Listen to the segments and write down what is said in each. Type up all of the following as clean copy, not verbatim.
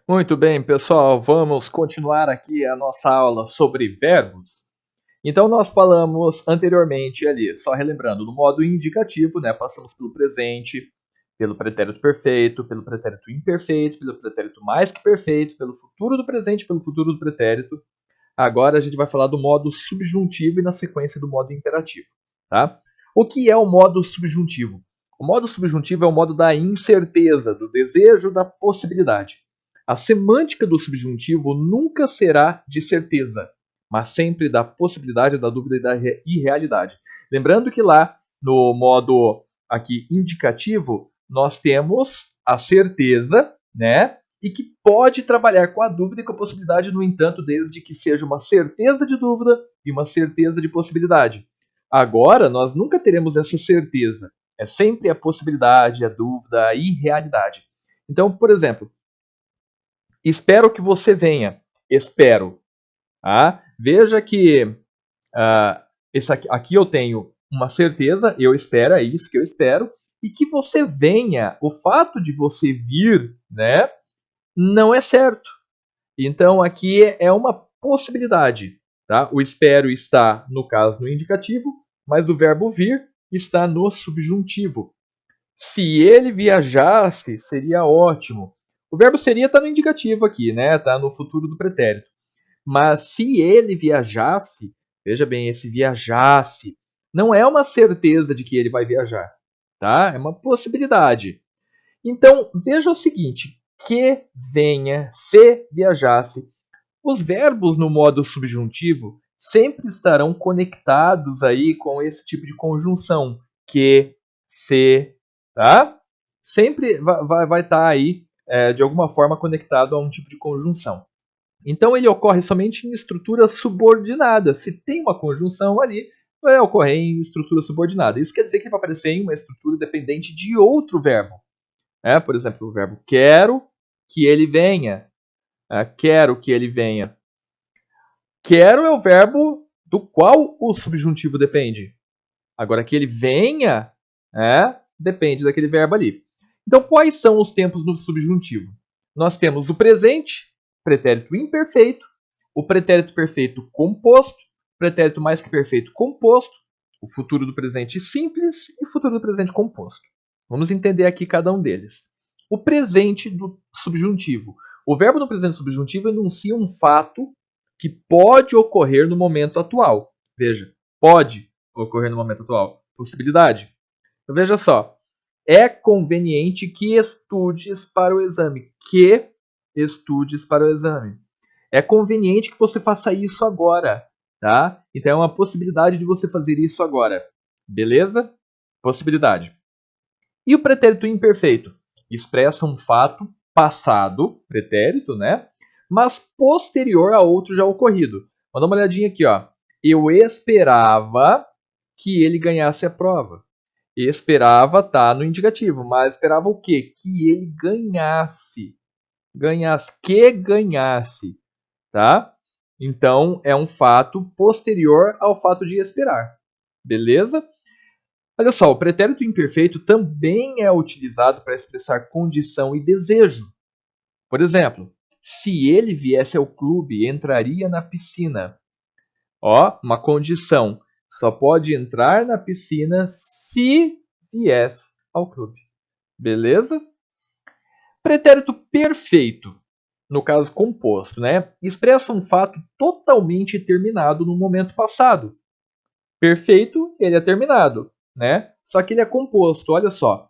Muito bem, pessoal, vamos continuar aqui a nossa aula sobre verbos. Então, nós falamos anteriormente ali, só relembrando, no modo indicativo, né, passamos pelo presente, pelo pretérito perfeito, pelo pretérito imperfeito, pelo pretérito mais que perfeito, pelo futuro do presente, pelo futuro do pretérito. Agora a gente vai falar do modo subjuntivo e na sequência do modo imperativo, tá? O que é o modo subjuntivo? O modo subjuntivo é o modo da incerteza, do desejo, da possibilidade. A semântica do subjuntivo nunca será de certeza, mas sempre da possibilidade, da dúvida e da irrealidade. Lembrando que lá no modo aqui indicativo, nós temos a certeza, né? E que pode trabalhar com a dúvida e com a possibilidade, no entanto, desde que seja uma certeza de dúvida e uma certeza de possibilidade. Agora, nós nunca teremos essa certeza. É sempre a possibilidade, a dúvida, a irrealidade. Então, por exemplo, espero que você venha. Espero. Veja que aqui eu tenho uma certeza, eu espero, é isso que eu espero, e que você venha, o fato de você vir, né, não é certo. Então, aqui é uma possibilidade. Tá? O espero está, no caso, no indicativo, mas o verbo vir está no subjuntivo. Se ele viajasse, seria ótimo. O verbo seria está no indicativo aqui, né? Está no futuro do pretérito. Mas se ele viajasse, veja bem, esse viajasse não é uma certeza de que ele vai viajar, tá? É uma possibilidade. Então, veja o seguinte: que venha, se viajasse. Os verbos no modo subjuntivo sempre estarão conectados aí com esse tipo de conjunção. Que, se, tá? Sempre vai estar aí, de alguma forma, conectado a um tipo de conjunção. Então, ele ocorre somente em estrutura subordinada. Se tem uma conjunção ali, vai ocorrer em estrutura subordinada. Isso quer dizer que ele vai aparecer em uma estrutura dependente de outro verbo. Por exemplo, o verbo quero que ele venha. Quero que ele venha. Quero é o verbo do qual o subjuntivo depende. Agora, que ele venha, depende daquele verbo ali. Então, quais são os tempos no subjuntivo? Nós temos o presente, pretérito imperfeito, o pretérito perfeito composto, pretérito mais que perfeito composto, o futuro do presente simples e o futuro do presente composto. Vamos entender aqui cada um deles. O presente do subjuntivo. O verbo no presente subjuntivo enuncia um fato que pode ocorrer no momento atual. Veja, pode ocorrer no momento atual. Possibilidade. Então, veja só. É conveniente que estudes para o exame. Que estudes para o exame. É conveniente que você faça isso agora. Tá? Então, é uma possibilidade de você fazer isso agora. Beleza? Possibilidade. E o pretérito imperfeito? Expressa um fato passado, pretérito, né? Mas posterior a outro já ocorrido. Vamos dar uma olhadinha aqui, ó. Eu esperava que ele ganhasse a prova. Esperava tá no indicativo, mas esperava o quê? Que ele ganhasse. Ganhasse, que ganhasse, tá? Então, é um fato posterior ao fato de esperar. Beleza? Olha só, o pretérito imperfeito também é utilizado para expressar condição e desejo. Por exemplo, se ele viesse ao clube, entraria na piscina. Ó, uma condição. Só pode entrar na piscina se viesse ao clube. Beleza? Pretérito perfeito, no caso composto, né? Expressa um fato totalmente terminado no momento passado. Perfeito, ele é terminado, né? Só que ele é composto, olha só.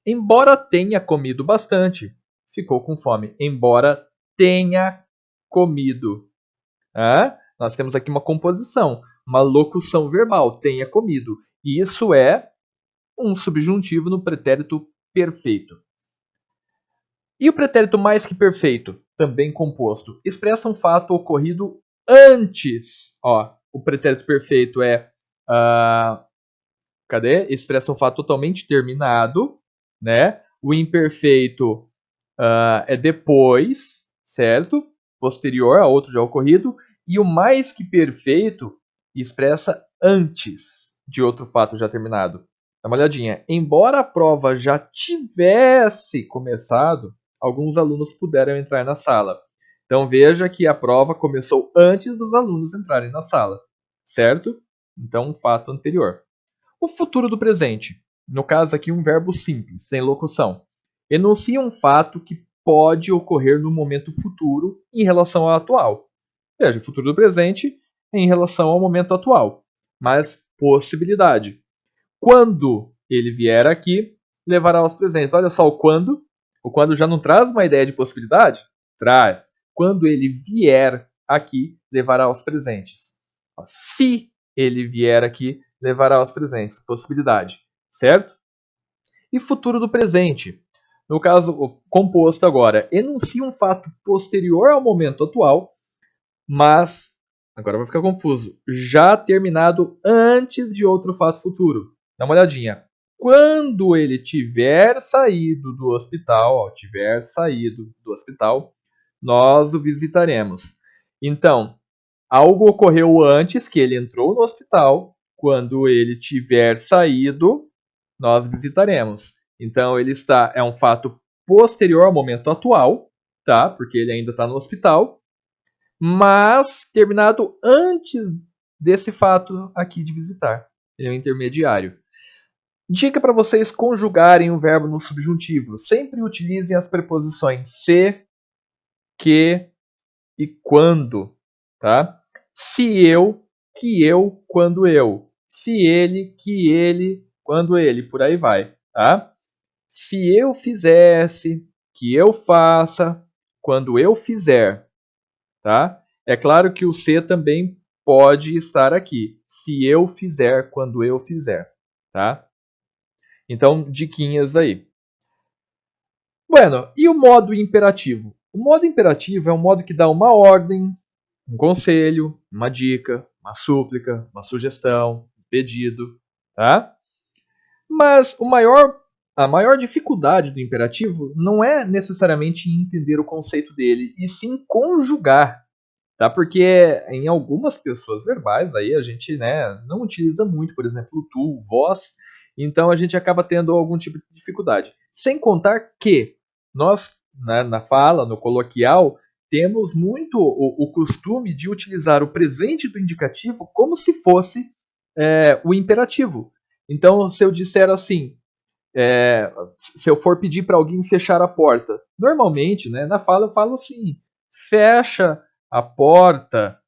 Embora tenha comido bastante, ficou com fome. Embora tenha comido. Nós temos aqui uma composição, uma locução verbal, tenha comido. E isso é um subjuntivo no pretérito perfeito. E o pretérito mais que perfeito, também composto, expressa um fato ocorrido antes. Ó, o pretérito perfeito é expressa um fato totalmente terminado, né? O imperfeito é depois, certo? Posterior a outro já ocorrido. E o mais que perfeito expressa antes de outro fato já terminado. Dá uma olhadinha. Embora a prova já tivesse começado, alguns alunos puderam entrar na sala. Então veja que a prova começou antes dos alunos entrarem na sala, certo? Então, um fato anterior. O futuro do presente. No caso aqui, um verbo simples, sem locução. Enuncia um fato que pode ocorrer no momento futuro em relação ao atual. Veja, o futuro do presente em relação ao momento atual. Mas possibilidade. Quando ele vier aqui, levará aos presentes. Olha só o quando. O quando já não traz uma ideia de possibilidade? Traz. Quando ele vier aqui, levará aos presentes. Se ele vier aqui, levará aos presentes. Possibilidade. Certo? E futuro do presente. No caso, o composto agora, enuncia um fato posterior ao momento atual, mas, agora vai ficar confuso, já terminado antes de outro fato futuro. Dá uma olhadinha. Quando ele tiver saído do hospital, nós o visitaremos. Então, algo ocorreu antes que ele entrou no hospital. Quando ele tiver saído, nós visitaremos. Então, é um fato posterior ao momento atual, tá? Porque ele ainda está no hospital, mas terminado antes desse fato aqui de visitar. Ele é um intermediário. Dica para vocês conjugarem o verbo no subjuntivo. Sempre utilizem as preposições se, que e quando, tá? Se eu, que eu, quando eu. Se ele, que ele, quando ele, por aí vai, tá? Se eu fizesse, que eu faça, quando eu fizer, tá? É claro que o se também pode estar aqui. Se eu fizer, quando eu fizer, tá? Então, diquinhas aí. Bueno, e o modo imperativo? O modo imperativo é um modo que dá uma ordem, um conselho, uma dica, uma súplica, uma sugestão, um pedido, tá? Mas a maior dificuldade do imperativo não é necessariamente entender o conceito dele, e sim conjugar, tá? Porque em algumas pessoas verbais aí a gente, né, não utiliza muito, por exemplo, o tu, o vós, então a gente acaba tendo algum tipo de dificuldade. Sem contar que nós, né, na fala, no coloquial, temos muito o costume de utilizar o presente do indicativo como se fosse o imperativo. Então, se eu disser assim, se eu for pedir para alguém fechar a porta, normalmente, né, na fala eu falo assim, fecha a porta,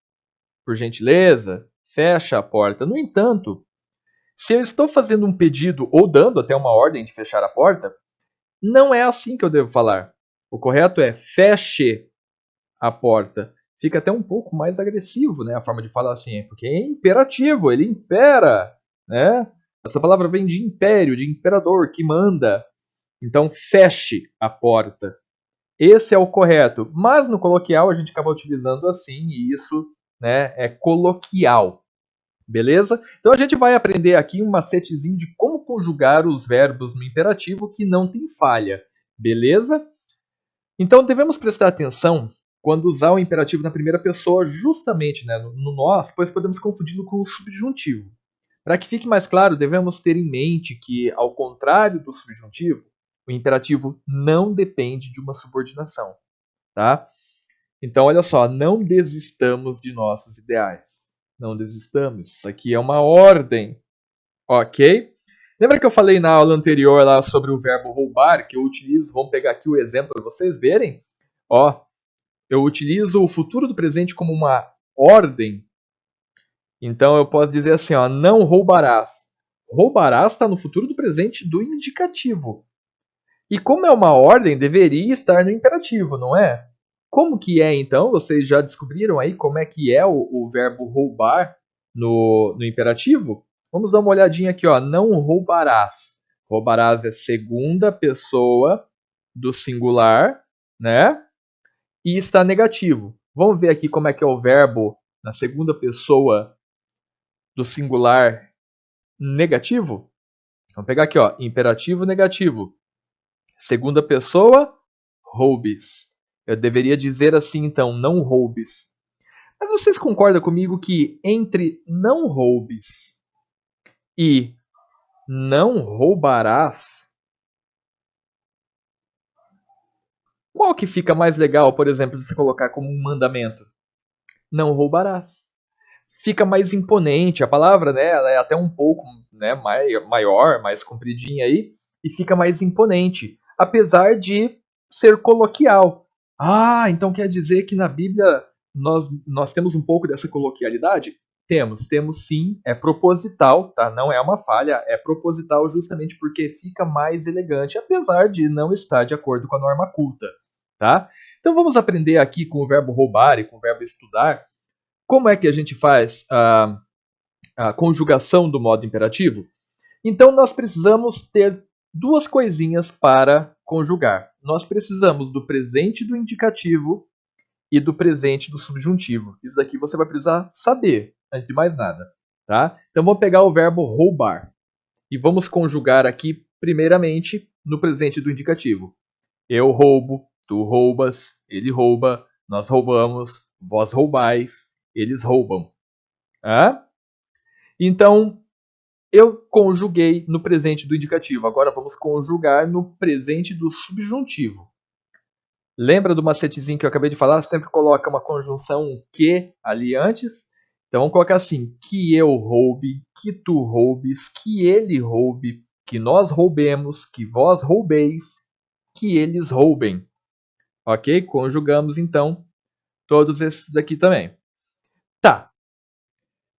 por gentileza, fecha a porta. No entanto, se eu estou fazendo um pedido ou dando até uma ordem de fechar a porta, não é assim que eu devo falar. O correto é feche a porta. Fica até um pouco mais agressivo, né, a forma de falar assim, porque é imperativo, ele impera, né? Essa palavra vem de império, de imperador, que manda. Então, feche a porta. Esse é o correto. Mas no coloquial a gente acaba utilizando assim, e isso, né, é coloquial. Beleza? Então a gente vai aprender aqui um macetezinho de como conjugar os verbos no imperativo que não tem falha. Beleza? Então devemos prestar atenção quando usar o imperativo na primeira pessoa, justamente, né, no nós, pois podemos confundi-lo com o subjuntivo. Para que fique mais claro, devemos ter em mente que, ao contrário do subjuntivo, o imperativo não depende de uma subordinação, tá? Então, olha só, não desistamos de nossos ideais. Não desistamos. Isso aqui é uma ordem, ok? Lembra que eu falei na aula anterior lá sobre o verbo roubar, que eu utilizo, vamos pegar aqui o exemplo para vocês verem? Ó, eu utilizo o futuro do presente como uma ordem. Então eu posso dizer assim, ó, não roubarás. Roubarás está no futuro do presente do indicativo. E como é uma ordem, deveria estar no imperativo, não é? Como que é então? Vocês já descobriram aí como é que é o verbo roubar no imperativo? Vamos dar uma olhadinha aqui, ó. Não roubarás. Roubarás é segunda pessoa do singular, né? E está negativo. Vamos ver aqui como é que é o verbo na segunda pessoa do singular negativo? Vamos pegar aqui, ó. Imperativo negativo. Segunda pessoa, roubes. Eu deveria dizer assim, então, não roubes. Mas vocês concordam comigo que entre não roubes e não roubarás, Qual que fica mais legal, por exemplo, de você colocar como um mandamento? Não roubarás. Fica mais imponente, a palavra, né, ela é até um pouco, né, maior, mais compridinha aí, e fica mais imponente, apesar de ser coloquial. Ah, então quer dizer que na Bíblia nós temos um pouco dessa coloquialidade? Temos sim, é proposital, tá? Não é uma falha, é proposital justamente porque fica mais elegante, apesar de não estar de acordo com a norma culta, tá? Então vamos aprender aqui com o verbo roubar e com o verbo estudar como é que a gente faz a conjugação do modo imperativo? Então, nós precisamos ter duas coisinhas para conjugar. Nós precisamos do presente do indicativo e do presente do subjuntivo. Isso daqui você vai precisar saber, antes de mais nada. Tá? Então, vamos pegar o verbo roubar e vamos conjugar aqui, primeiramente, no presente do indicativo. Eu roubo, tu roubas, ele rouba, nós roubamos, vós roubais, eles roubam. Então, eu conjuguei no presente do indicativo. Agora vamos conjugar no presente do subjuntivo. Lembra do macetezinho que eu acabei de falar? Sempre coloca uma conjunção que ali antes. Então vamos colocar assim: que eu roube, que tu roubes, que ele roube, que nós roubemos, que vós roubeis, que eles roubem. Ok? Conjugamos então todos esses daqui também. Tá.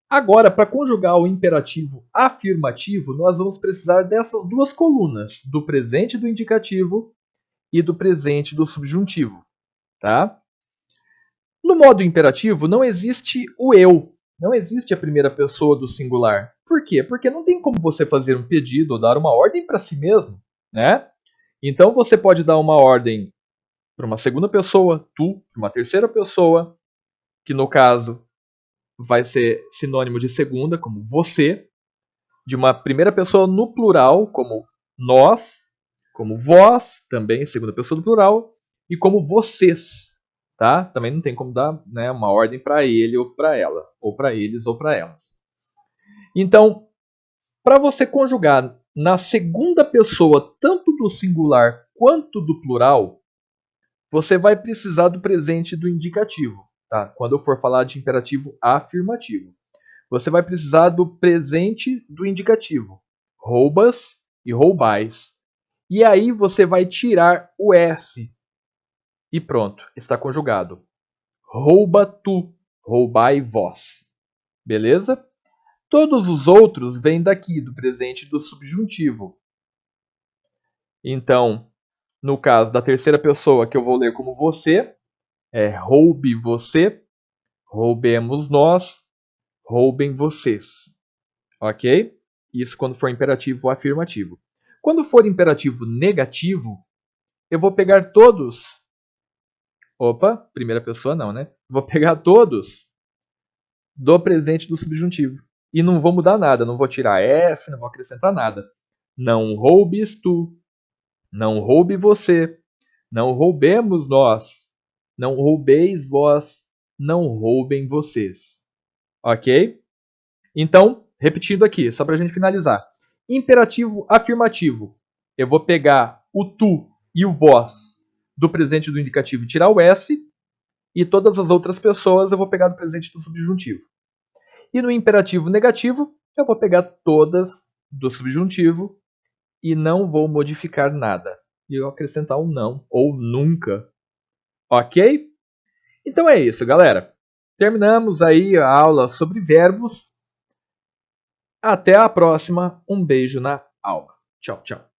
Agora, para conjugar o imperativo afirmativo, nós vamos precisar dessas duas colunas, do presente do indicativo e do presente do subjuntivo. Tá? No modo imperativo, não existe o eu, não existe a primeira pessoa do singular. Por quê? Porque não tem como você fazer um pedido ou dar uma ordem para si mesmo. Né? Então, você pode dar uma ordem para uma segunda pessoa, tu, para uma terceira pessoa, que no caso vai ser sinônimo de segunda, como você, de uma primeira pessoa no plural, como nós, como vós, também segunda pessoa do plural, e como vocês, tá? Também não tem como dar, né, uma ordem para ele ou para ela, ou para eles ou para elas. Então, para você conjugar na segunda pessoa tanto do singular quanto do plural, você vai precisar do presente do indicativo, tá? Quando eu for falar de imperativo afirmativo. Você vai precisar do presente do indicativo. Roubas e roubais. E aí você vai tirar o S. E pronto, está conjugado. Rouba tu, roubai vós. Beleza? Todos os outros vêm daqui, do presente do subjuntivo. Então, no caso da terceira pessoa, que eu vou ler como você, é roube você, roubemos nós, roubem vocês. Ok? Isso quando for imperativo afirmativo. Quando for imperativo negativo, eu vou pegar todos. Opa, primeira pessoa não, né? Vou pegar todos do presente do subjuntivo. E não vou mudar nada, não vou tirar S, não vou acrescentar nada. Não roubes tu, não roube você, não roubemos nós, não roubeis vós, não roubem vocês. Ok? Então, repetindo aqui, só para a gente finalizar. Imperativo afirmativo. Eu vou pegar o tu e o vós do presente do indicativo e tirar o S. E todas as outras pessoas eu vou pegar do presente do subjuntivo. E no imperativo negativo, eu vou pegar todas do subjuntivo e não vou modificar nada. E eu acrescentar um não ou nunca. Ok? Então é isso, galera. Terminamos aí a aula sobre verbos. Até a próxima. Um beijo na aula. Tchau, tchau.